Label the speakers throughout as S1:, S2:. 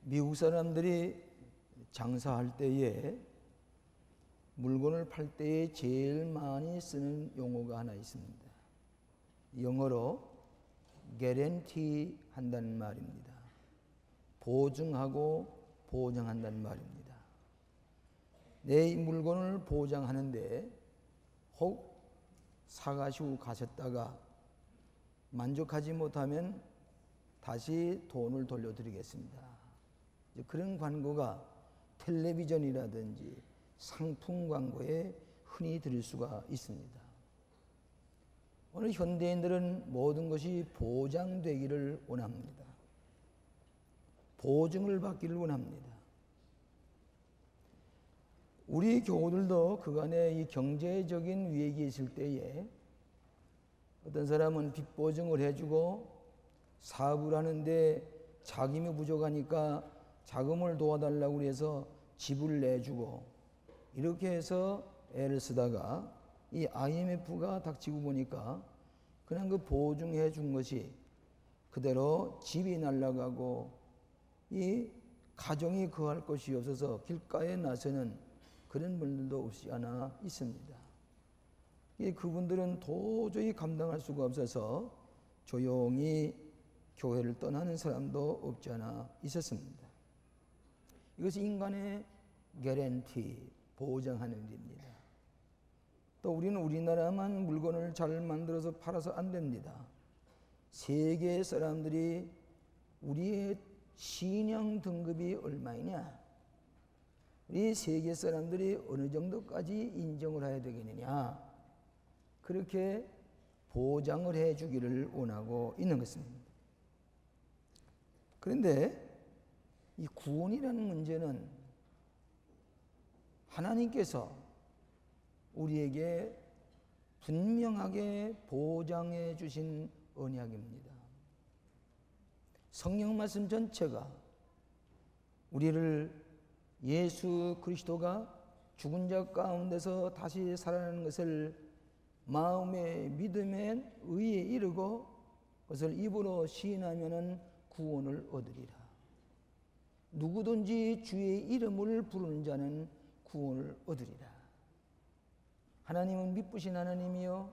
S1: 미국 사람들이 장사할 때에 물건을 팔 때에 제일 많이 쓰는 용어가 하나 있습니다. 영어로 guarantee 한다는 말입니다. 보증하고 보장한다는 말입니다. 내 물건을 보장하는데 혹 사가시고 가셨다가 만족하지 못하면 다시 돈을 돌려드리겠습니다. 그런 광고가 텔레비전이라든지 상품 광고에 흔히 들을 수가 있습니다. 오늘 현대인들은 모든 것이 보장되기를 원합니다. 보증을 받기를 원합니다. 우리 교우들도 그간에 이 경제적인 위액이 있을 때에 어떤 사람은 빚 보증을 해주고 사업을 하는데 자금이 부족하니까 자금을 도와달라고 해서 집을 내주고 이렇게 해서 애를 쓰다가 이 IMF가 닥치고 보니까 그냥 그 보증해 준 것이 그대로 집이 날아가고 이 가정이 거할 것이 없어서 길가에 나서는 그런 분들도 없지 않아 있습니다. 그분들은 도저히 감당할 수가 없어서 조용히 교회를 떠나는 사람도 없지 않아 있었습니다. 이것이 인간의 개런티, 보장하는 일입니다. 또 우리는 우리나라만 물건을 잘 만들어서 팔아서 안 됩니다. 세계 사람들이 우리의 신용 등급이 얼마이냐? 우리 세계 사람들이 어느 정도까지 인정을 해야 되겠느냐? 그렇게 보장을 해 주기를 원하고 있는 것입니다. 그런데 이 구원이라는 문제는 하나님께서 우리에게 분명하게 보장해 주신 언약입니다. 성경 말씀 전체가 우리를 예수 그리스도가 죽은 자 가운데서 다시 살아나는 것을 마음의 믿음의 의에 이르고 그것을 입으로 시인하면은 구원을 얻으리라. 누구든지 주의 이름을 부르는 자는 구원을 얻으리라. 하나님은 미쁘신 하나님이요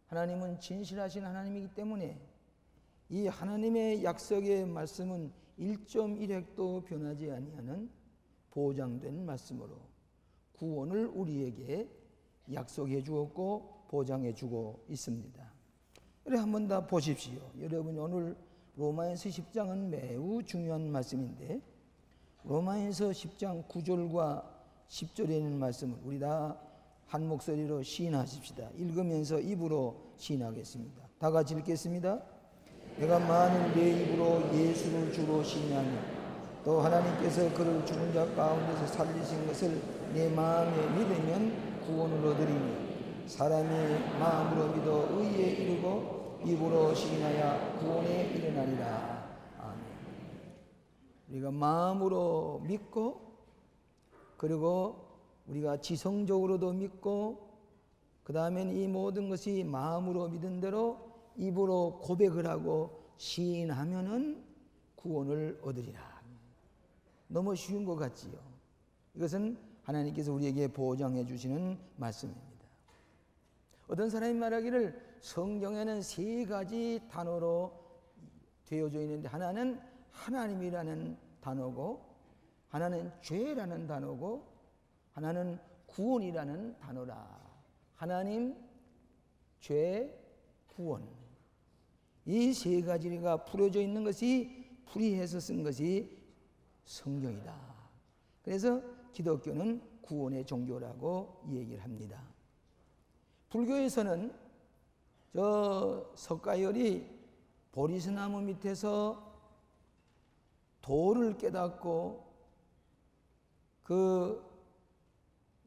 S1: 하나님은 진실하신 하나님이기 때문에 이 하나님의 약속의 말씀은 1.1획도 변하지 아니하는 보장된 말씀으로 구원을 우리에게 약속해 주었고 보장해 주고 있습니다. 그래 한번 더 보십시오. 여러분 오늘 로마에서 10장은 매우 중요한 말씀인데 로마에서 10장 9절과 10절에 있는 말씀을 우리 다 한 목소리로 시인하십시다. 읽으면서 입으로 시인하겠습니다. 다 같이 읽겠습니다. 내가 만일 내 입으로 예수를 주로 시인하며 또 하나님께서 그를 죽은 자 가운데서 살리신 것을 내 마음에 믿으면 구원을 얻으리니 사람이 마음으로 믿어 의에 이르고 입으로 시인하여 구원에 이르나니라. 아멘. 우리가 마음으로 믿고 그리고 우리가 지성적으로도 믿고 그 다음엔 이 모든 것이 마음으로 믿은 대로 입으로 고백을 하고 시인하면은 구원을 얻으리라. 너무 쉬운 것 같지요. 이것은 하나님께서 우리에게 보장해 주시는 말씀입니다. 어떤 사람이 말하기를 성경에는 세 가지 단어로 되어져 있는데 하나는 하나님이라는 단어고 하나는 죄라는 단어고 하나는 구원이라는 단어라. 하나님, 죄, 구원. 이 세 가지가 풀어져 있는 것이 풀이해서 쓴 것이 성경이다. 그래서 기독교는 구원의 종교라고 얘기를 합니다. 불교에서는 저 석가열이 보리스나무 밑에서 도를 깨닫고 그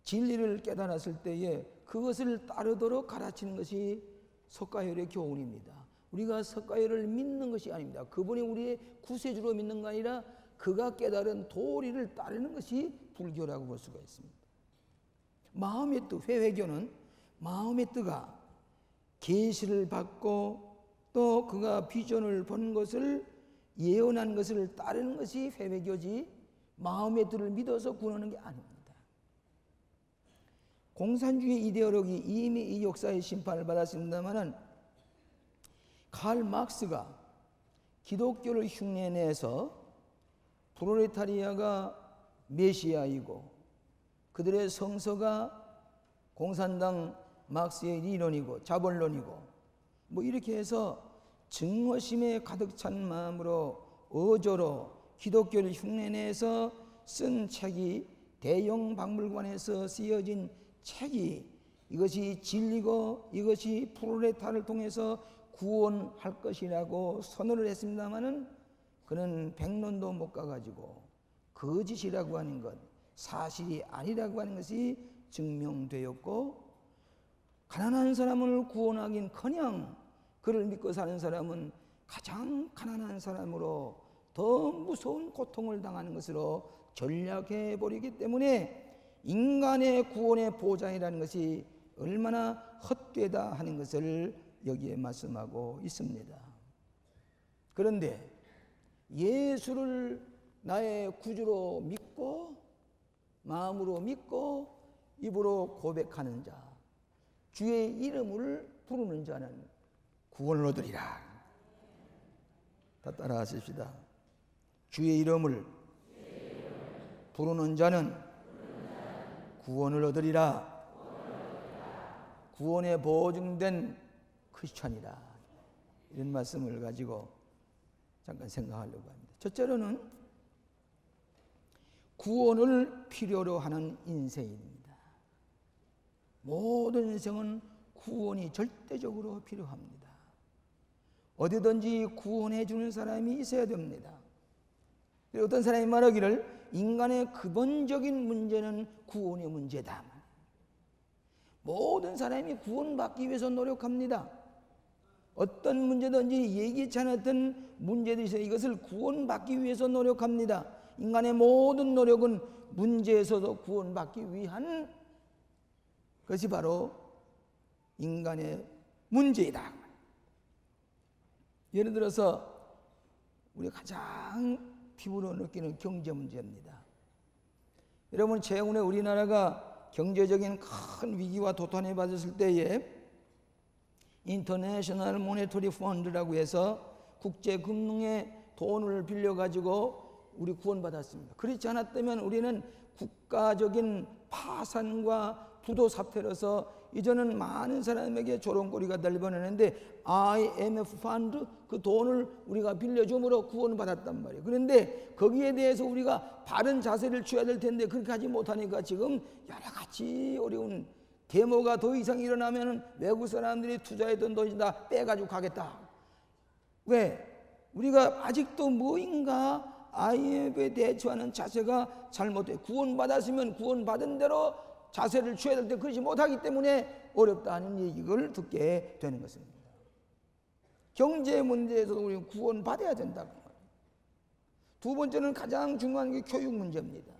S1: 진리를 깨달았을 때에 그것을 따르도록 가르치는 것이 석가열의 교훈입니다. 우리가 석가열을 믿는 것이 아닙니다. 그분이 우리의 구세주로 믿는 거 아니라 그가 깨달은 도리를 따르는 것이 불교라고 볼 수가 있습니다. 마음의 뜻, 회회교는 마음의 뜻가 계시를 받고 또 그가 비전을 본 것을 예언한 것을 따르는 것이 회개교지 마음의 뜻을 믿어서 구원하는 게 아닙니다. 공산주의 이데올로기 이미 이 역사의 심판을 받았습니다마는 칼 막스가 기독교를 흉내내서 프롤레타리아가 메시아이고 그들의 성서가 공산당 막스의 이론이고 자본론이고 뭐 이렇게 해서 증오심에 가득 찬 마음으로 어조로 기독교를 흉내내서 쓴 책이 대형 박물관에서 쓰여진 책이 이것이 진리고 이것이 프롤레타를 통해서 구원할 것이라고 선언을 했습니다마는 그는 백년도 못 가가지고 거짓이라고 하는 것, 사실이 아니라고 하는 것이 증명되었고 가난한 사람을 구원하긴커녕 그를 믿고 사는 사람은 가장 가난한 사람으로 더 무서운 고통을 당하는 것으로 전략해 버리기 때문에 인간의 구원의 보장이라는 것이 얼마나 헛되다 하는 것을 여기에 말씀하고 있습니다. 그런데 예수를 나의 구주로 믿고 마음으로 믿고 입으로 고백하는 자, 주의 이름을 부르는 자는 구원을 얻으리라. 다 따라하십시다. 주의 이름을 부르는 자는 구원을 얻으리라. 구원에 보증된 크리스찬이라. 이런 말씀을 가지고 잠깐 생각하려고 합니다. 첫째로는 구원을 필요로 하는 인생입니다. 모든 인생은 구원이 절대적으로 필요합니다. 어디든지 구원해 주는 사람이 있어야 됩니다. 어떤 사람이 말하기를 인간의 근본적인 문제는 구원의 문제다. 모든 사람이 구원받기 위해서 노력합니다. 어떤 문제든지 예기치 않았던 문제들이 있어요. 이것을 구원받기 위해서 노력합니다. 인간의 모든 노력은 문제에서도 구원받기 위한 것이 바로 인간의 문제이다. 예를 들어서 우리가 가장 피부로 느끼는 경제 문제입니다. 여러분, 최근에 우리나라가 경제적인 큰 위기와 도탄을 받았을 때에 인터내셔널 모네터리 펀드라고 해서 국제금융의 돈을 빌려가지고 우리 구원받았습니다. 그렇지 않았다면 우리는 국가적인 파산과 부도 사태로서 이제는 많은 사람에게 조롱거리가 될 뻔했는데 IMF 펀드 그 돈을 우리가 빌려줌으로 구원받았단 말이에요. 그런데 거기에 대해서 우리가 바른 자세를 취해야 될 텐데 그렇게 하지 못하니까 지금 여러 가지 어려운 데모가 더 이상 일어나면 외국 사람들이 투자했던 돈이 다 빼가지고 가겠다. 왜? 우리가 아직도 뭐인가 IMF에 대처하는 자세가 잘못돼. 구원받았으면 구원받은 대로 자세를 취해야 될 때 그러지 못하기 때문에 어렵다는 얘기를 듣게 되는 것입니다. 경제 문제에서도 우리는 구원받아야 된다고 말합니다. 두 번째는 가장 중요한 게 교육 문제입니다.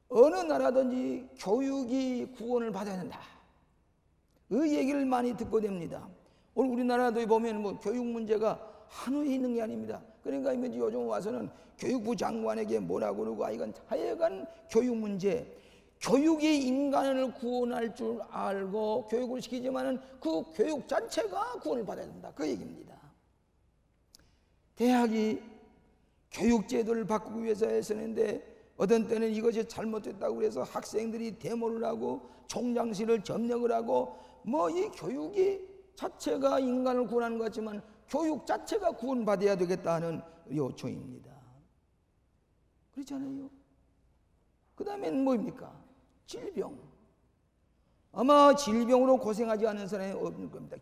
S1: 어느 나라든지 교육이 구원을 받아야 된다. 그 얘기를 많이 듣고 됩니다. 오늘 우리나라도 보면 뭐 교육 문제가 한우에 있는 게 아닙니다. 그러니까 요즘 와서는 교육부 장관에게 뭐라고 그러고 이건 하여간 교육 문제. 교육이 인간을 구원할 줄 알고 교육을 시키지만은 그 교육 자체가 구원을 받아야 된다. 그 얘기입니다. 대학이 교육제도를 바꾸기 위해서 했었는데 어떤 때는 이것이 잘못됐다고 해서 학생들이 데모를 하고 총장실을 점령을 하고 뭐 이 교육이 자체가 인간을 구원하는 것 같지만 교육 자체가 구원받아야 되겠다는 요청입니다. 그렇잖아요. 그 다음엔 뭐입니까? 질병. 아마 질병으로 고생하지 않은 사람이 없을 겁니다.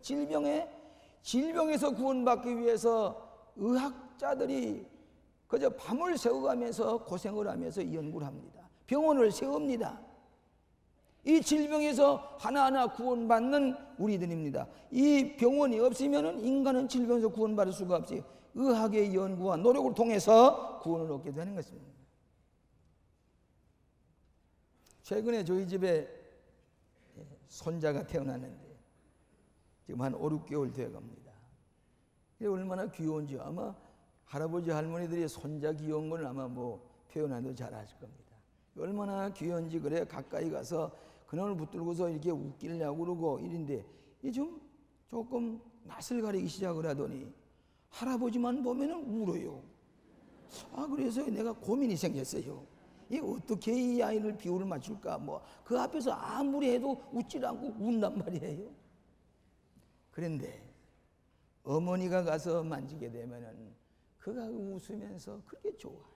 S1: 질병에서 구원받기 위해서 의학자들이 그저 밤을 새워가면서 고생을 하면서 연구를 합니다. 병원을 세웁니다. 이 질병에서 하나하나 구원받는 우리들입니다. 이 병원이 없으면 인간은 질병에서 구원받을 수가 없어요. 의학의 연구와 노력을 통해서 구원을 얻게 되는 것입니다. 최근에 저희 집에 손자가 태어났는데 지금 한 5, 6개월 되어 갑니다. 얼마나 귀여운지 아마 할아버지 할머니들이 손자 귀여운 걸 아마 뭐 표현해도 잘 아실 겁니다. 얼마나 귀여운지 그래 가까이 가서 그놈을 붙들고서 이렇게 웃기려고 그러고 이런데 이게 조금 낯을 가리기 시작을 하더니 할아버지만 보면은 울어요. 그래서 내가 고민이 생겼어요. 이 어떻게 이 아이를 비유를 맞출까? 뭐 그 앞에서 아무리 해도 웃질 않고 운단 말이에요. 그런데 어머니가 가서 만지게 되면은 그가 웃으면서 그렇게 좋아요.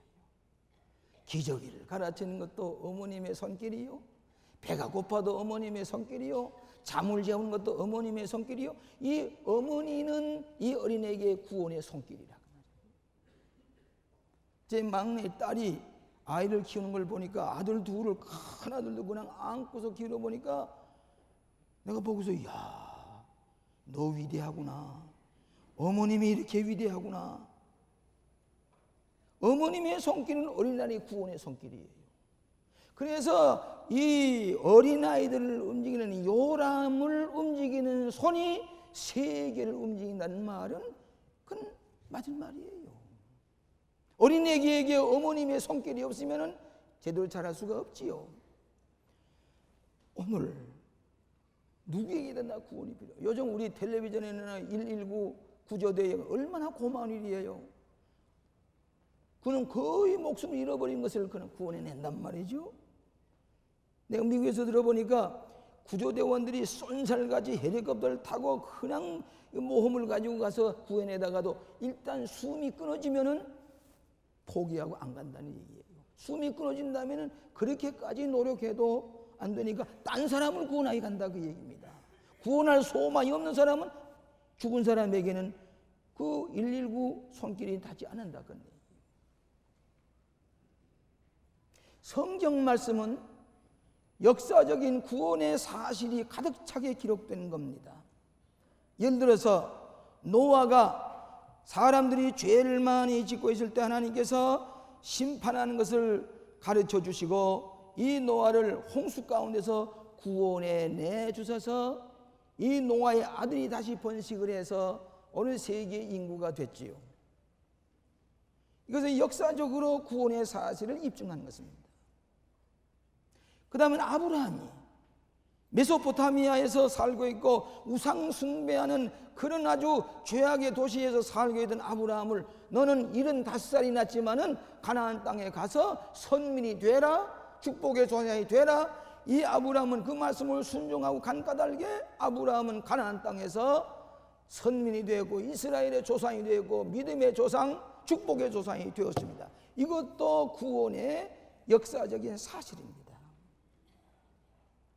S1: 기저귀를 갈아치는 것도 어머님의 손길이요. 배가 고파도 어머님의 손길이요. 잠을 재우는 것도 어머님의 손길이요. 이 어머니는 이 어린애에게 구원의 손길이라고. 제 막내 딸이 아이를 키우는 걸 보니까 아들 둘을 큰 아들도 그냥 안고서 키우다 보니까 내가 보고서 야, 너 위대하구나. 어머님이 이렇게 위대하구나. 어머님의 손길은 어린아이 구원의 손길이에요. 그래서 이 어린아이들을 움직이는 요람을 움직이는 손이 세계를 움직인다는 말은 그건 맞은 말이에요. 어린애기에게 어머님의 손길이 없으면 제대로 자랄 수가 없지요. 오늘 누구에게나 구원이 필요해요. 요즘 우리 텔레비전에는 119 구조대에 얼마나 고마운 일이에요. 그는 거의 목숨을 잃어버린 것을 그는 구원해낸단 말이죠. 내가 미국에서 들어보니까 구조대원들이 쏜살같이 헬리콥터를 타고 그냥 모험을 가지고 가서 구해내다가도 일단 숨이 끊어지면은 포기하고 안 간다는 얘기예요. 숨이 끊어진다면은 그렇게까지 노력해도 안 되니까 딴 사람을 구원하게 간다 그 얘기입니다. 구원할 소망이 없는 사람은 죽은 사람에게는 그 119 손길이 닿지 않는다 그 얘기예요. 성경 말씀은 역사적인 구원의 사실이 가득 차게 기록된 겁니다. 예를 들어서 노아가 사람들이 죄를 많이 짓고 있을 때 하나님께서 심판하는 것을 가르쳐 주시고 이 노아를 홍수 가운데서 구원해 내주셔서 이 노아의 아들이 다시 번식을 해서 어느 세계 인구가 됐지요. 이것은 역사적으로 구원의 사실을 입증한 것입니다. 그 다음에 아브라함이 메소포타미아에서 살고 있고 우상 숭배하는 그런 아주 죄악의 도시에서 살고 있던 아브라함을 너는 75살이 났지만은 가나안 땅에 가서 선민이 되라, 축복의 조상이 되라. 이 아브라함은 그 말씀을 순종하고 간 까닭에 아브라함은 가나안 땅에서 선민이 되었고 이스라엘의 조상이 되었고 믿음의 조상, 축복의 조상이 되었습니다. 이것도 구원의 역사적인 사실입니다.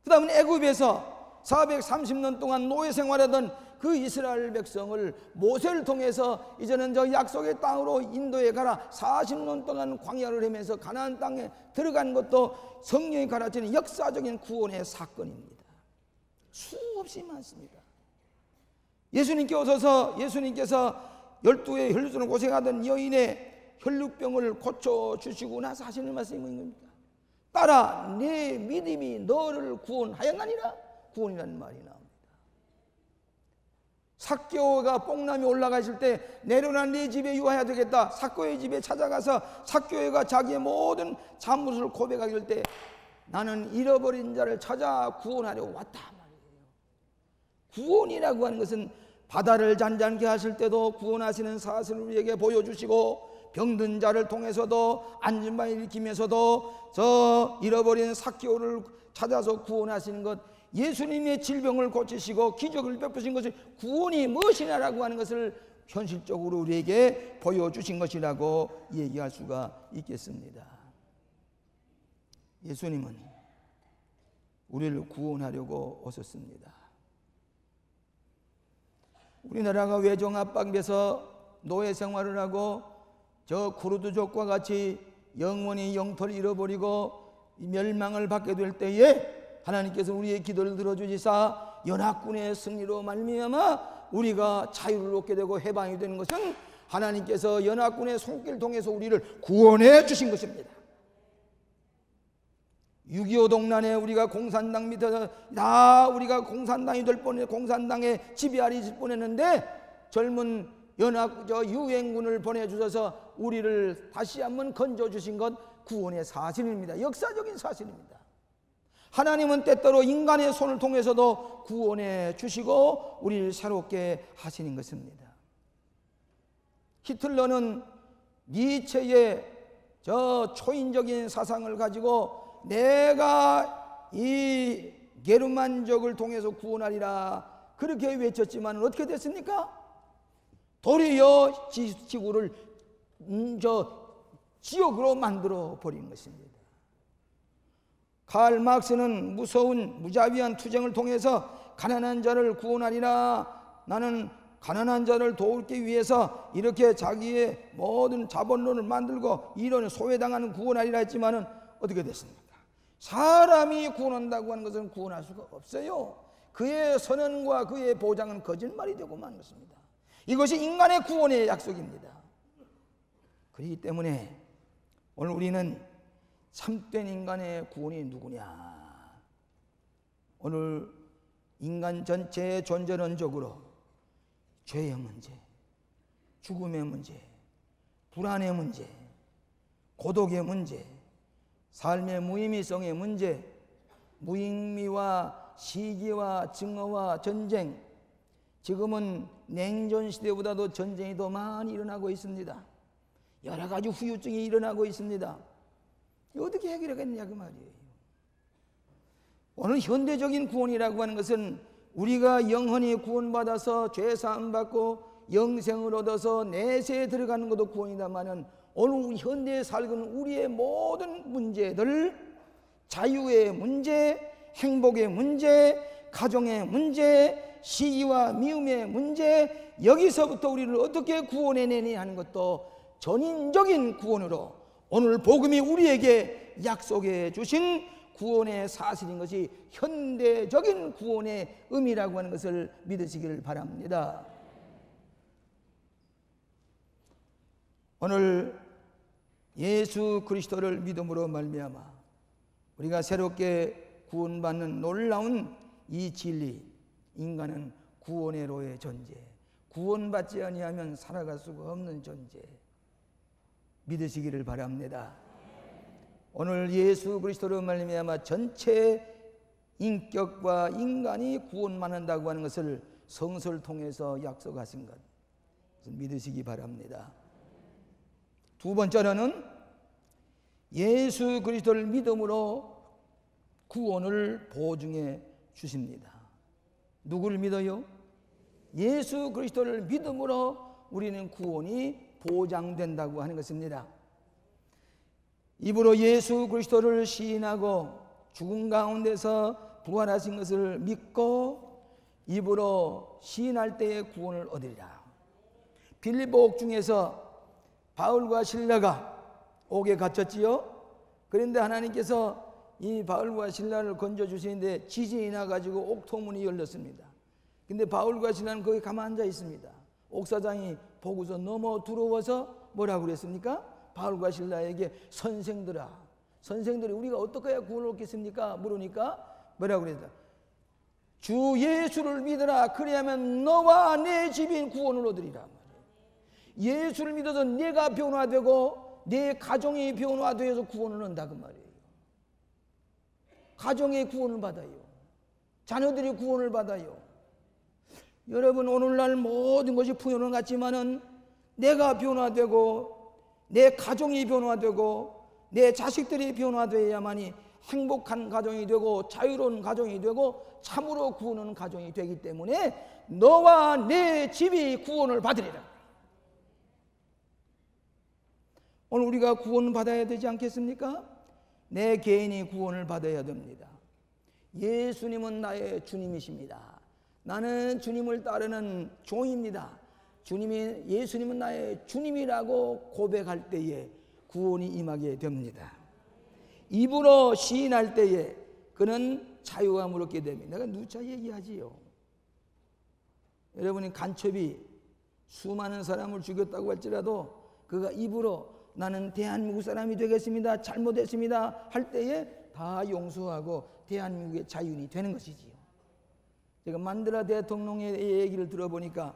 S1: 그 다음에 애굽에서 430년 동안 노예 생활하던 그 이스라엘 백성을 모세를 통해서 이제는 저 약속의 땅으로 인도에 가라 40년 동안 광야를 헤매서 가나안 땅에 들어간 것도 성령이 가르치는 역사적인 구원의 사건입니다. 수없이 많습니다. 예수님께 오셔서 예수님께서 12의 혈루증으로 고생하던 여인의 혈루병을 고쳐주시고 나서 하시는 말씀이 뭡니까? 따라 내 믿음이 너를 구원하였나니라. 구원이라는 말이 나옵니다. 삭개오가 뽕남이 올라가 있을 때 내려라 내 집에 유하여야 되겠다. 삭개오의 집에 찾아가서 삭개오가 자기의 모든 잘못을 고백하길 때 나는 잃어버린 자를 찾아 구원하려고 왔다 말이에요. 구원이라고 하는 것은 바다를 잔잔케 하실 때도 구원하시는 사실을 우리에게 보여주시고 병든 자를 통해서도 앉은 바 일으키면서도 저 잃어버린 삭개오를 찾아서 구원하시는 것, 예수님의 질병을 고치시고 기적을 베푸신 것을 구원이 무엇이냐라고 하는 것을 현실적으로 우리에게 보여주신 것이라고 얘기할 수가 있겠습니다. 예수님은 우리를 구원하려고 오셨습니다. 우리나라가 외정 압박에서 노예 생활을 하고 저 쿠르드족과 같이 영원히 영토를 잃어버리고 멸망을 받게 될 때에 하나님께서 우리의 기도를 들어주시사 연합군의 승리로 말미암아 우리가 자유를 얻게 되고 해방이 되는 것은 하나님께서 연합군의 손길을 통해서 우리를 구원해 주신 것입니다. 6.25 동란에 우리가 공산당 밑에서 다 우리가 공산당이 될 뻔해 공산당의 지배아리 질 뻔했는데 젊은 유행군을 보내주셔서 우리를 다시 한번 건져주신 것 구원의 사실입니다. 역사적인 사실입니다. 하나님은 때때로 인간의 손을 통해서도 구원해 주시고 우리를 새롭게 하시는 것입니다. 히틀러는 니체의 저 초인적인 사상을 가지고 내가 이 게르만족을 통해서 구원하리라 그렇게 외쳤지만 어떻게 됐습니까? 도리어 지구를 지옥으로 만들어 버린 것입니다. 칼 막스는 무서운 무자비한 투쟁을 통해서 가난한 자를 구원하리라, 나는 가난한 자를 도우기 위해서 이렇게 자기의 모든 자본론을 만들고 이런 소외당하는 구원하리라 했지만은 어떻게 됐습니까? 사람이 구원한다고 하는 것은 구원할 수가 없어요. 그의 선언과 그의 보장은 거짓말이 되고 만 것입니다. 이것이 인간의 구원의 약속입니다. 그렇기 때문에 오늘 우리는 참된 인간의 구원이 누구냐? 오늘 인간 전체의 존재론적으로 죄의 문제, 죽음의 문제, 불안의 문제, 고독의 문제, 삶의 무의미성의 문제, 무의미와 시기와 증오와 전쟁, 지금은 냉전 시대보다도 전쟁이 더 많이 일어나고 있습니다. 여러 가지 후유증이 일어나고 있습니다. 어떻게 해결하겠냐 그 말이에요. 오늘 현대적인 구원이라고 하는 것은 우리가 영원히 구원받아서 죄사함 받고 영생을 얻어서 내세에 들어가는 것도 구원이다마는 오늘 현대에 살고는 우리의 모든 문제들, 자유의 문제, 행복의 문제, 가정의 문제, 시기와 미움의 문제, 여기서부터 우리를 어떻게 구원해내니 하는 것도 전인적인 구원으로 오늘 복음이 우리에게 약속해 주신 구원의 사실인 것이 현대적인 구원의 의미라고 하는 것을 믿으시기를 바랍니다. 오늘 예수 그리스도를 믿음으로 말미암아 우리가 새롭게 구원받는 놀라운 이 진리, 인간은 구원의 로의 존재, 구원받지 아니하면 살아갈 수가 없는 존재, 믿으시기를 바랍니다. 오늘 예수 그리스도로 말미암아 전체 인격과 인간이 구원받는다고 하는 것을 성서를 통해서 약속하신 것 믿으시기 바랍니다. 두 번째로는 예수 그리스도를 믿음으로 구원을 보증해 주십니다. 누구를 믿어요? 예수 그리스도를 믿음으로 우리는 구원이 보장된다고 하는 것입니다. 입으로 예수 그리스도를 시인하고 죽은 가운데서 부활하신 것을 믿고 입으로 시인할 때에 구원을 얻으리라. 빌립보 옥중에서 바울과 실라가 옥에 갇혔지요. 그런데 하나님께서 이 바울과 실라를 건져주시는데 지진이 나가지고 옥토문이 열렸습니다. 근데 바울과 실라는 거기 가만 앉아 있습니다. 옥사장이 보고서 넘어 들어와서 뭐라고 그랬습니까? 바울과 실라에게 선생들이 우리가 어떻게 해야 구원을 얻겠습니까? 물으니까 뭐라고 그랬다? 주 예수를 믿으라. 그래야만 너와 내 집인 구원을 얻으리라. 예수를 믿어서 내가 변화되고 내 가정이 변화되어서 구원을 얻는다 그 말이에요. 가정의 구원을 받아요. 자녀들이 구원을 받아요. 여러분 오늘날 모든 것이 풍요로운 것 같지만은 내가 변화되고 내 가정이 변화되고 내 자식들이 변화되어야만이 행복한 가정이 되고 자유로운 가정이 되고 참으로 구원하는 가정이 되기 때문에 너와 내 집이 구원을 받으리라. 오늘 우리가 구원 받아야 되지 않겠습니까? 내 개인이 구원을 받아야 됩니다. 예수님은 나의 주님이십니다. 나는 주님을 따르는 종입니다. 예수님은 나의 주님이라고 고백할 때에 구원이 임하게 됩니다. 입으로 시인할 때에 그는 자유함을 얻게 됩니다. 내가 누차 얘기하지요. 여러분이 간첩이 수많은 사람을 죽였다고 할지라도 그가 입으로 나는 대한민국 사람이 되겠습니다, 잘못했습니다 할 때에 다 용서하고 대한민국의 자유인이 되는 것이지요. 제가 만델라 대통령의 얘기를 들어보니까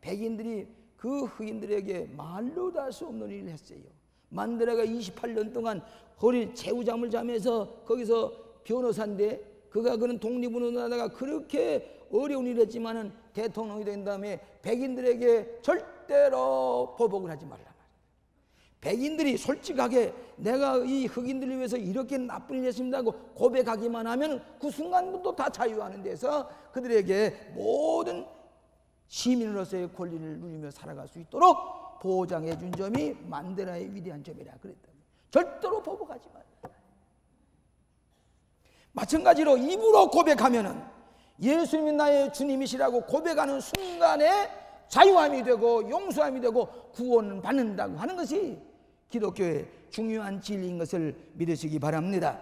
S1: 백인들이 그 흑인들에게 말로 다 할 수 없는 일을 했어요. 만데라가 28년 동안 허리 최후잠을 자면서 거기서 변호사인데, 그가 그런 독립운동하다가 그렇게 어려운 일을 했지만은 대통령이 된 다음에 백인들에게 절대로 보복을 하지 말라. 백인들이 솔직하게 내가 이 흑인들을 위해서 이렇게 나쁜 일을 했습니다 하고 고백하기만 하면 그 순간부터 다 자유하는 데서 그들에게 모든 시민으로서의 권리를 누리며 살아갈 수 있도록 보장해 준 점이 만데라의 위대한 점이라 그랬다. 절대로 보복하지 말라. 마찬가지로 입으로 고백하면은 예수님이 나의 주님이시라고 고백하는 순간에 자유함이 되고 용서함이 되고 구원을 받는다고 하는 것이 기독교의 중요한 진리인 것을 믿으시기 바랍니다.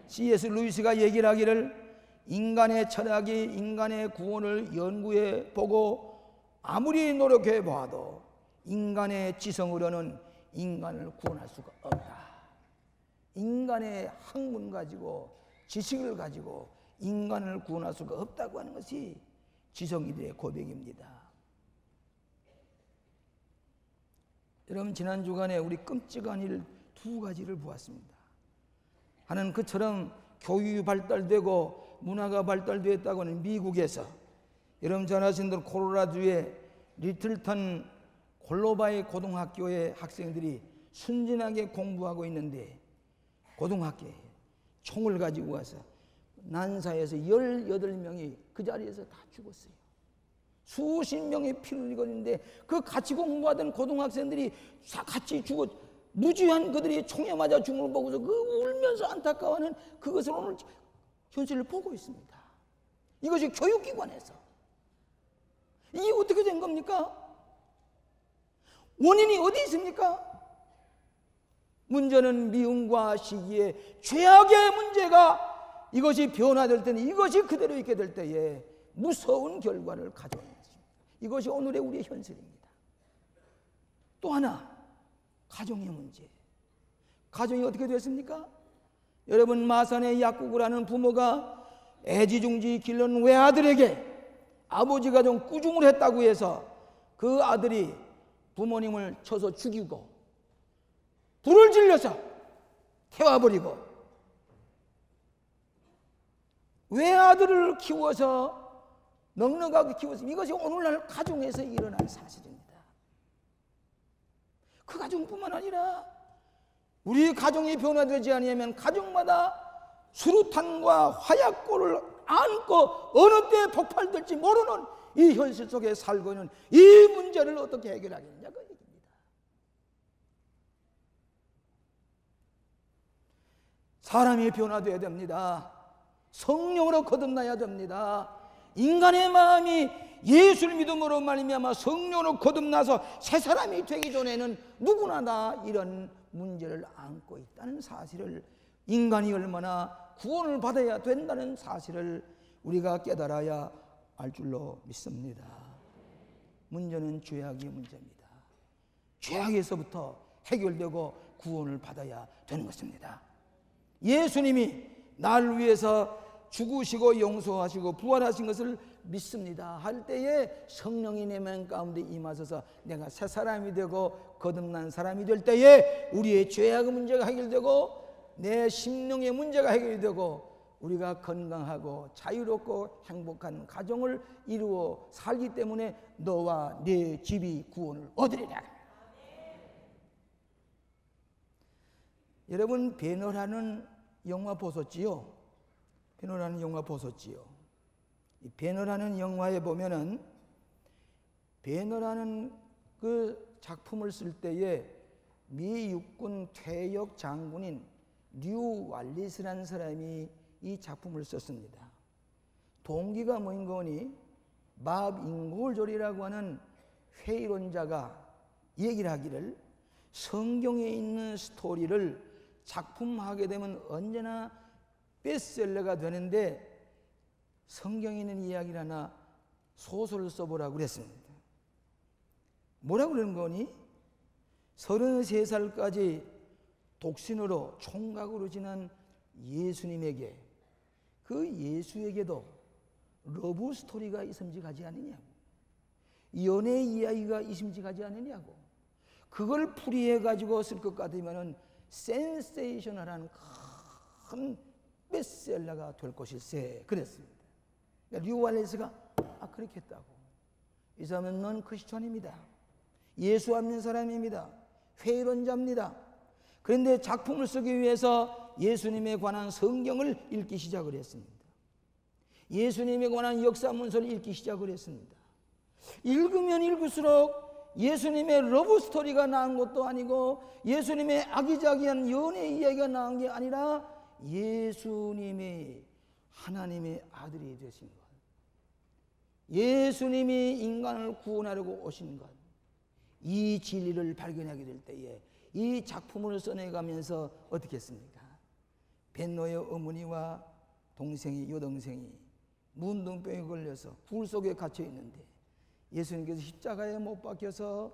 S1: C.S. 루이스가 얘기를 하기를, 인간의 철학이 인간의 구원을 연구해 보고 아무리 노력해 보아도 인간의 지성으로는 인간을 구원할 수가 없다. 인간의 학문 가지고 지식을 가지고 인간을 구원할 수가 없다고 하는 것이 지성인들의 고백입니다. 여러분, 지난 주간에 우리 끔찍한 일 두 가지를 보았습니다. 하나는 그처럼 교육이 발달되고 문화가 발달되었다고 하는 미국에서, 여러분 잘 아시는 대로 콜로라도의 리틀턴 골로바이 고등학교의 학생들이 순진하게 공부하고 있는데 고등학교에 총을 가지고 와서 난사에서 18명이 그 자리에서 다 죽었어요. 수십 명이 피를 흘리고 그 같이 공부하던 고등학생들이 같이 죽어 무지한 그들이 총에 맞아 죽는 걸 보고서 그 울면서 안타까워하는 그것을 오늘 현실을 보고 있습니다. 이것이 교육기관에서 이게 어떻게 된 겁니까? 원인이 어디 있습니까? 문제는 미움과 시기에 죄악의 문제가 이것이 변화될 때는 이것이 그대로 있게 될 때에 무서운 결과를 가져오는 것입니다. 이것이 오늘의 우리의 현실입니다. 또 하나, 가정의 문제. 가정이 어떻게 됐습니까? 여러분, 마산의 약국을 하는 부모가 애지중지 길러는 외아들에게 아버지가 좀 꾸중을 했다고 해서 그 아들이 부모님을 쳐서 죽이고 불을 질러서 태워버리고 외아들을 키워서 넉넉하게 키웠습니다. 이것이 오늘날 가정에서 일어난 사실입니다. 그 가정뿐만 아니라 우리 가정이 변화되지 않으면 가정마다 수류탄과 화약고를 안고 어느 때 폭발될지 모르는 이 현실 속에 살고 있는 이 문제를 어떻게 해결하겠느냐가 얘기입니다. 사람이 변화되어야 됩니다. 성령으로 거듭나야 됩니다. 인간의 마음이 예수를 믿음으로 말미암아 성령으로 거듭나서 새 사람이 되기 전에는 누구나 다 이런 문제를 안고 있다는 사실을, 인간이 얼마나 구원을 받아야 된다는 사실을 우리가 깨달아야 알 줄로 믿습니다. 문제는 죄악의 문제입니다. 죄악에서부터 해결되고 구원을 받아야 되는 것입니다. 예수님이 나를 위해서 죽으시고 용서하시고 부활하신 것을 믿습니다 할 때에 성령이 내 마음 가운데 임하셔서 내가 새 사람이 되고 거듭난 사람이 될 때에 우리의 죄악의 문제가 해결되고 내 심령의 문제가 해결되고 우리가 건강하고 자유롭고 행복한 가정을 이루어 살기 때문에 너와 네 집이 구원을 얻으리라. 여러분, 배너라는 영화 보셨지요? 배너라는 영화 보셨지요? 이 배너라는 영화에 보면은 배너라는 그 작품을 쓸 때에 미 육군 퇴역 장군인 류 왈리스라는 사람이 이 작품을 썼습니다. 동기가 뭐인 거니? 밥 잉골졸이라고 하는 회의론자가 얘기를 하기를, 성경에 있는 스토리를 작품화하게 되면 언제나 베스트셀러가 되는데 성경에 있는 이야기를 하나 소설을 써보라고 그랬습니다. 뭐라고 그러는 거니? 33살까지 독신으로 총각으로 지난 예수님에게, 그 예수에게도 러브 스토리가 있음직하지 않느냐고. 연애 이야기가 이심직하지 않느냐고. 그걸 풀이해 가지고 쓸 것 같으면은 센세이셔널한 큰 베스트셀러가 될 것일세 그랬습니다. 그러니까 류왈레스가 그렇게 했다고. 이 사람은 넌 크리스천입니다. 예수 안 믿는 사람입니다. 회론자입니다. 그런데 작품을 쓰기 위해서 예수님에 관한 성경을 읽기 시작을 했습니다. 예수님에 관한 역사 문서를 읽기 시작을 했습니다. 읽으면 읽을수록 예수님의 러브 스토리가 나온 것도 아니고 예수님의 아기자기한 연애 이야기가 나온 게 아니라 예수님이 하나님의 아들이 되신 것, 예수님이 인간을 구원하려고 오신 것, 이 진리를 발견하게 될 때에 이 작품을 써내가면서 어떻게 했습니까? 벤노의 어머니와 동생이, 여동생이 문둥병에 걸려서 굴 속에 갇혀 있는데 예수님께서 십자가에 못 박혀서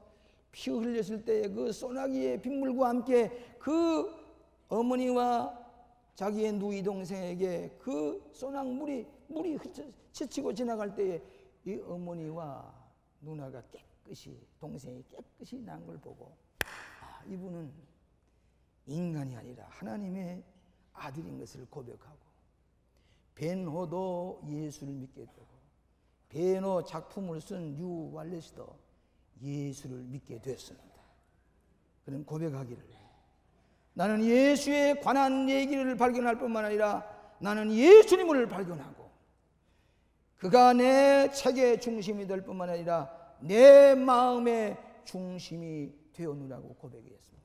S1: 피 흘렸을 때 그 소나기의 빗물과 함께 그 어머니와 자기의 누이 동생에게 그 소낙물이 물이 스치고 지나갈 때에 이 어머니와 누나가 깨끗이, 동생이 깨끗이 난 걸 보고 이분은 인간이 아니라 하나님의 아들인 것을 고백하고, 벤호도 예수를 믿게 되고 벤호 작품을 쓴 류왈레스도 예수를 믿게 됐습니다. 그는 고백하기를, 나는 예수에 관한 얘기를 발견할 뿐만 아니라 나는 예수님을 발견하고 그가 내 책의 중심이 될 뿐만 아니라 내 마음의 중심이 되었노라고 고백했습니다.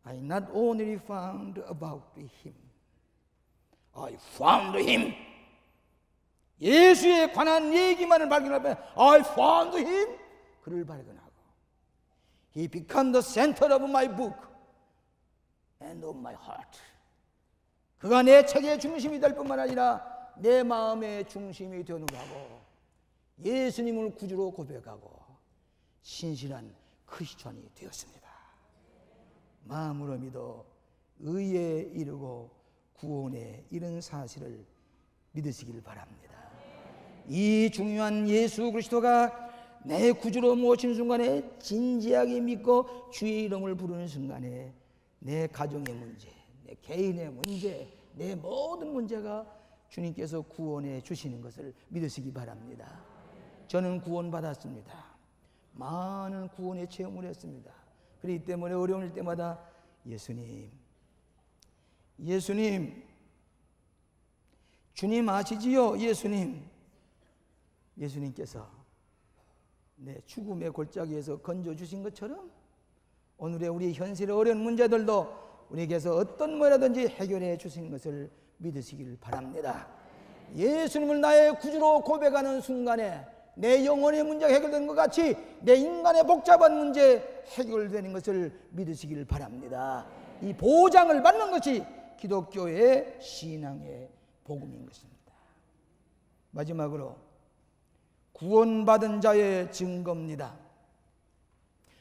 S1: I not only found about him, I found him. 예수에 관한 얘기만을 발견하면 I found him. 그를 발견하고 He became the center of my book and of my heart. 그가 내 책의 중심이 될 뿐만 아니라 내 마음의 중심이 되노라고 예수님을 구주로 고백하고 신실한 크리스천이 되었습니다. 마음으로 믿어 의에 이르고 구원에 이른 사실을 믿으시길 바랍니다. 이 중요한 예수 그리스도가 내 구주로 모신 순간에 진지하게 믿고 주의 이름을 부르는 순간에 내 가정의 문제, 내 개인의 문제, 내 모든 문제가 주님께서 구원해 주시는 것을 믿으시기 바랍니다. 저는 구원받았습니다. 많은 구원의 체험을 했습니다. 그렇기 때문에 어려울 때마다 예수님, 예수님, 주님 아시지요? 예수님. 예수님께서 내 죽음의 골짜기에서 건져주신 것처럼 오늘의 우리 현실의 어려운 문제들도 우리에게서 어떤 뭐라든지 해결해 주신 것을 믿으시길 바랍니다. 예수님을 나의 구주로 고백하는 순간에 내 영혼의 문제가 해결되는 것 같이 내 인간의 복잡한 문제 해결되는 것을 믿으시길 바랍니다. 이 보장을 받는 것이 기독교의 신앙의 복음인 것입니다. 마지막으로 구원받은 자의 증거입니다.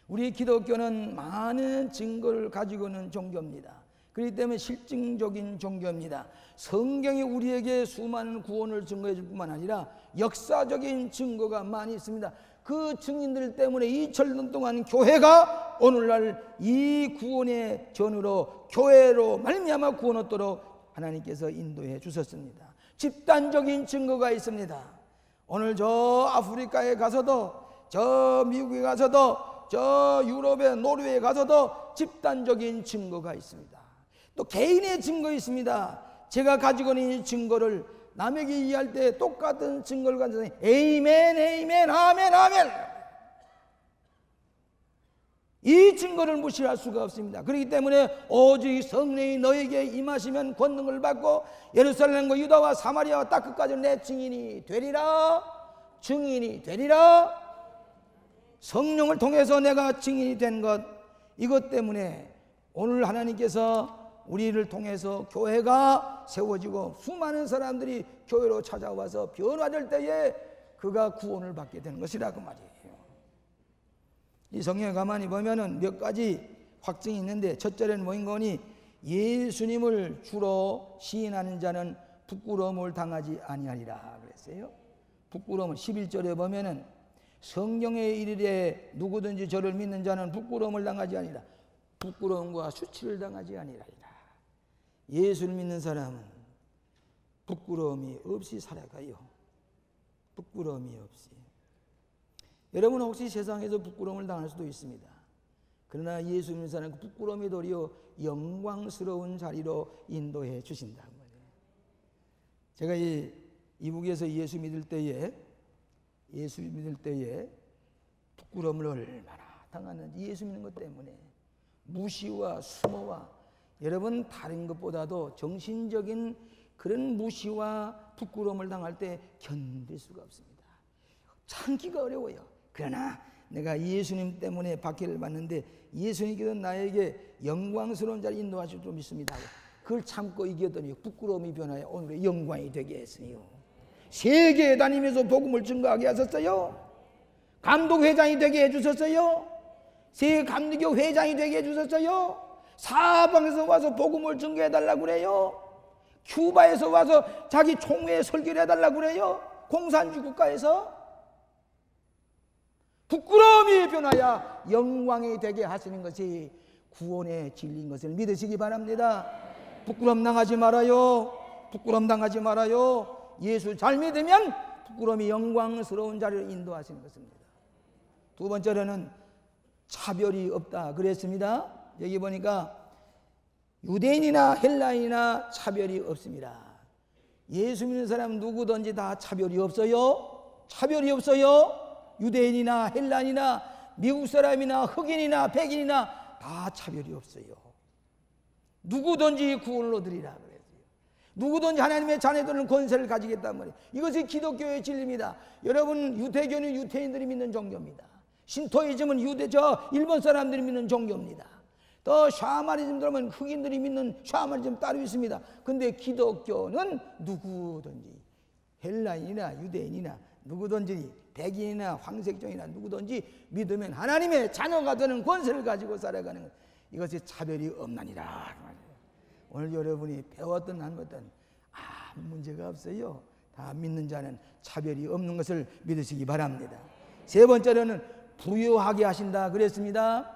S1: 우리 기독교는 많은 증거를 가지고 있는 종교입니다. 그렇기 때문에 실증적인 종교입니다. 성경이 우리에게 수많은 구원을 증거해 줄 뿐만 아니라 역사적인 증거가 많이 있습니다. 그 증인들 때문에 2000년 동안 교회가 오늘날 이 구원의 전으로 교회로 말미암아 구원 얻도록 하나님께서 인도해 주셨습니다. 집단적인 증거가 있습니다. 오늘 저 아프리카에 가서도, 저 미국에 가서도, 저 유럽의 노르웨이에 가서도 집단적인 증거가 있습니다. 또 개인의 증거 있습니다. 제가 가지고 있는 증거를 남에게 이해할 때 똑같은 증거를 가지고 에이멘, 에이멘, 아멘, 아멘. 이 증거를 무시할 수가 없습니다. 그렇기 때문에 오직 성령이 너에게 임하시면 권능을 받고 예루살렘과 유다와 사마리아와 딱 끝까지 내 증인이 되리라. 증인이 되리라. 성령을 통해서 내가 증인이 된 것, 이것 때문에 오늘 하나님께서 우리를 통해서 교회가 세워지고 수많은 사람들이 교회로 찾아와서 변화될 때에 그가 구원을 받게 되는 것이라고 말이에요. 이 성경에 가만히 보면은 몇 가지 확증이 있는데, 첫째는 뭐인 거니? 예수님을 주로 시인하는 자는 부끄러움을 당하지 아니하리라 그랬어요. 부끄러움은 11절에 보면은 성경에 이르되 누구든지 저를 믿는 자는 부끄러움을 당하지 아니라 부끄러움과 수치를 당하지 아니라리라. 예수를 믿는 사람은 부끄러움이 없이 살아가요. 부끄러움이 없이. 여러분 혹시 세상에서 부끄러움을 당할 수도 있습니다. 그러나 예수 믿는 사람은 그 부끄러움이 도리어 영광스러운 자리로 인도해 주신다는 거예요. 제가 이북에서 예수 믿을 때에 부끄러움을 얼마나 당하는지, 예수 믿는 것 때문에 무시와 수모와, 여러분 다른 것보다도 정신적인 그런 무시와 부끄러움을 당할 때 견딜 수가 없습니다. 참기가 어려워요. 그러나 내가 예수님 때문에 박해를 받는데 예수님께서 나에게 영광스러운 자리 인도하실 줄 믿습니다. 그걸 참고 이겼더니 부끄러움이 변하여 오늘의 영광이 되게 했으니요. 세계에 다니면서 복음을 증거하게 하셨어요. 감독회장이 되게 해주셨어요. 세계 감리교 회장이 되게 해주셨어요. 사방에서 와서 복음을 증거해달라고 그래요. 큐바에서 와서 자기 총회 설교를 해달라고 그래요. 공산주의 국가에서. 부끄러움이 변하여 영광이 되게 하시는 것이 구원의 진리인 것을 믿으시기 바랍니다. 부끄러움 당하지 말아요. 부끄러움 당하지 말아요. 예수 잘 믿으면 부끄러움이 영광스러운 자리로 인도하시는 것입니다. 두 번째로는 차별이 없다 그랬습니다. 여기 보니까 유대인이나 헬라인이나 차별이 없습니다. 예수 믿는 사람 누구든지 다 차별이 없어요. 차별이 없어요. 유대인이나 헬라인이나 미국 사람이나 흑인이나 백인이나 다 차별이 없어요. 누구든지 구원을 얻으리라 그랬어요. 누구든지 하나님의 자녀들은 권세를 가지겠단 말이에요. 이것이 기독교의 진리입니다. 여러분, 유대교는 유대인들이 믿는 종교입니다. 신토이즘은 일본 사람들이 믿는 종교입니다. 또 샤머니즘 들어보면 흑인들이 믿는 샤머니즘 따로 있습니다. 근데 기독교는 누구든지 헬라인이나 유대인이나 누구든지 백인이나 황색종이나 누구든지 믿으면 하나님의 자녀가 되는 권세를 가지고 살아가는 것, 이것이 차별이 없나니라. 오늘 여러분이 배웠든 안 배웠든 아무 문제가 없어요. 다 믿는 자는 차별이 없는 것을 믿으시기 바랍니다. 세 번째로는 부유하게 하신다 그랬습니다.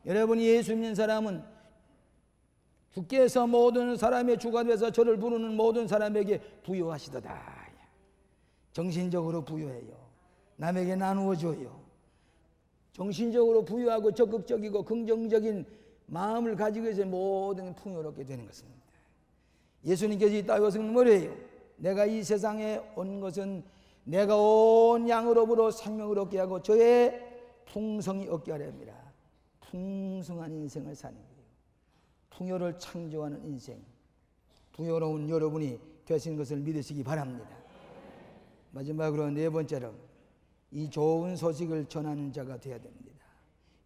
S1: 여러분이 예수 믿는 사람은 주께서 모든 사람의 주가 되어서 저를 부르는 모든 사람에게 부유하시도다. 정신적으로 부유해요. 남에게 나누어 줘요. 정신적으로 부유하고 적극적이고 긍정적인 마음을 가지고 있어야 모든 풍요롭게 되는 것입니다. 예수님께서 이 땅에 오신 뭐래요? 내가 이 세상에 온 것은 내가 온 양으로부터 생명을 얻게 하고 저의 풍성이 얻게 하렵니다. 풍성한 인생을 사는 거예요. 풍요를 창조하는 인생, 풍요로운 여러분이 되시는 것을 믿으시기 바랍니다. 마지막으로 네 번째로 이 좋은 소식을 전하는 자가 되어야 됩니다.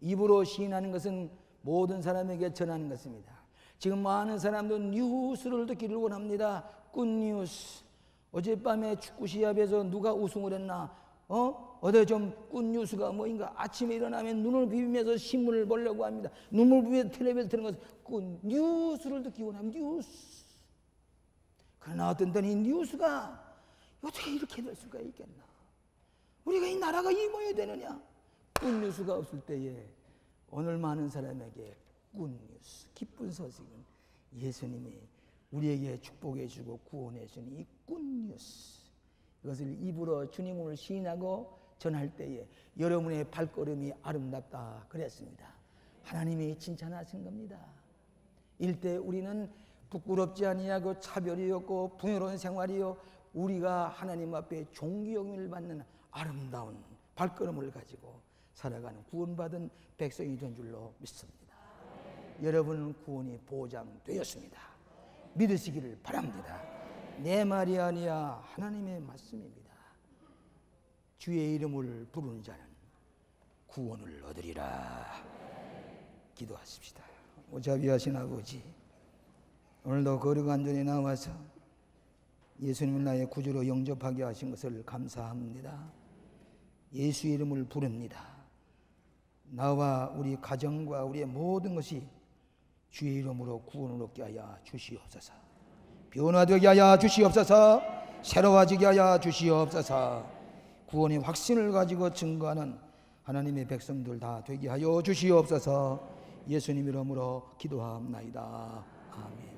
S1: 입으로 시인하는 것은 모든 사람에게 전하는 것입니다. 지금 많은 사람들은 뉴스를 듣기를 원합니다. 굿뉴스. 어젯밤에 축구 시합에서 누가 우승을 했나? 어디 좀 굿뉴스가 뭐인가? 아침에 일어나면 눈을 비비면서 신문을 보려고 합니다. 눈을 비비면서 텔레비전 트는 것은 굿뉴스를 듣기 원합니다. 뉴스. 그러나 어떤 때는 이 뉴스가 어떻게 이렇게 될 수가 있겠나? 우리가 이 나라가 이 모양이 되느냐? 굿뉴스가 없을 때에 오늘 많은 사람에게 굿뉴스, 기쁜 소식은 예수님이 우리에게 축복해 주고 구원해 주는 이 굿뉴스, 이것을 입으로 주님을 시인하고 전할 때에 여러분의 발걸음이 아름답다 그랬습니다. 하나님이 칭찬하신 겁니다. 일때 우리는 부끄럽지 아니하고 차별이 없고 풍요로운 생활이요, 우리가 하나님 앞에 존귀영을 받는 아름다운 발걸음을 가지고 살아가는 구원받은 백성이 된 줄로 믿습니다. 여러분은 구원이 보장되었습니다. 믿으시기를 바랍니다. 내 말이 아니야 하나님의 말씀입니다. 주의 이름을 부르는 자는 구원을 얻으리라. 기도하십시다. 오자비하신 아버지, 오늘도 거룩한 전에 나와서 예수님을 나의 구주로 영접하게 하신 것을 감사합니다. 예수 이름을 부릅니다. 나와 우리 가정과 우리의 모든 것이 주의 이름으로 구원을 얻게 하여 주시옵소서. 변화되게 하여 주시옵소서. 새로워지게 하여 주시옵소서. 구원의 확신을 가지고 증거하는 하나님의 백성들 다 되게 하여 주시옵소서. 예수님 이름으로 기도하옵나이다. 아멘.